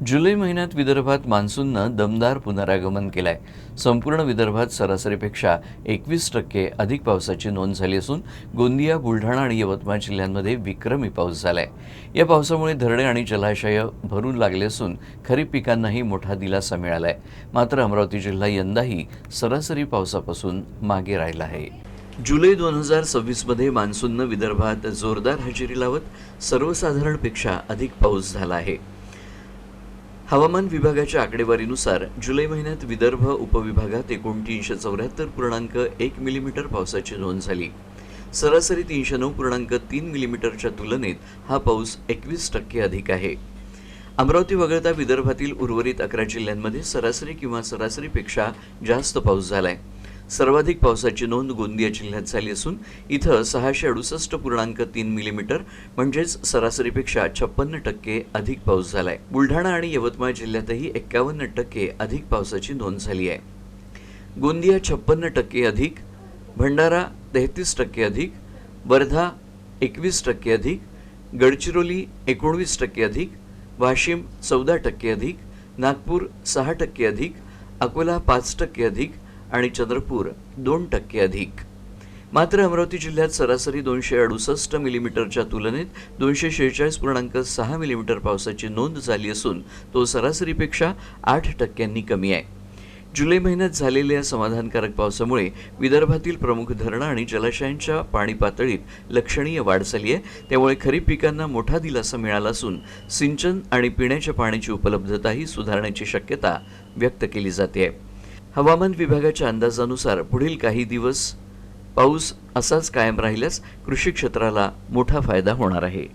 जुलै महिन्यात विदर्भात मान्सूननं दमदार पुनरागमन केलंय। संपूर्ण विदर्भात सरासरीपेक्षा 21% अधिक पावसाची नोंद झाली असून गोंदिया, बुलढाणा आणि यवतमाळ जिल्ह्यांमध्ये विक्रमी पाऊस झालाय। या पावसामुळे धरणे आणि जलाशय भरून लागले असून खरीप पिकांनाही मोठा दिलासा मिळालाय। मात्र अमरावती जिल्हा यंदाही सरासरी पावसापासून मागे राहिला आहे। जुलै 2026 मध्ये मान्सूननं विदर्भात जोरदार हजेरी लावत सर्वसाधारणपेक्षा अधिक पाऊस झाला आहे। हवामान विभागाच्या आकडेवारीनुसार जुलै महिन्यात विदर्भ उपविभागात एकूण 374.1 मिलीमीटर पावसाची नोंद झाली। सरासरी 309.3 मिलीमीटरच्या तुलनेत हा पाऊस 21% अधिक आहे। अमरावती वगळता विदर्भातील उर्वरित 11 जिल्ह्यांमध्ये सरासरी किंवा सरासरीपेक्षा जास्त पाऊस झालाय। सर्वाधिक पावसाची नोंद गोंदिया जिल्ह्यात झाली असून इथं 668.3 मिलीमीटर म्हणजेच सरासरीपेक्षा 56% अधिक पाऊस झालाय। बुलढाणा आणि यवतमाळ जिल्ह्यातही 51% अधिक पावसाची नोंद झाली आहे। गोंदिया 56% अधिक, भंडारा 33% अधिक, वर्धा 21% अधिक, गडचिरोली 19% अधिक, वाशिम 14% अधिक, नागपूर 6% अधिक, अकोला 5% अधिक आणि चंद्रपूर 2% अधिक। मात्र अमरावती जिल्ह्यात सरासरी 268 मिलीमीटरच्या तुलनेत 246.6 मिलीमीटर पावसाची नोंद झाली असून तो सरासरीपेक्षा 8% कमी आहे। जुलै महिन्यात झालेल्या समाधानकारक पावसामुळे विदर्भातील प्रमुख धरणं आणि जलाशयांच्या पाणी पातळीत लक्षणीय वाढ झाली आहे। त्यामुळे खरीप पिकांना मोठा दिलासा मिळाला असून सिंचन आणि पिण्याच्या पाण्याची उपलब्धताही सुधारण्याची शक्यता व्यक्त केली जाते। हवामान विभागाच्या अंदाजानुसार पुढील काही दिवस पाऊस असाच कायम राहिल्यास कृषी क्षेत्राला मोठा फायदा होणार आहे।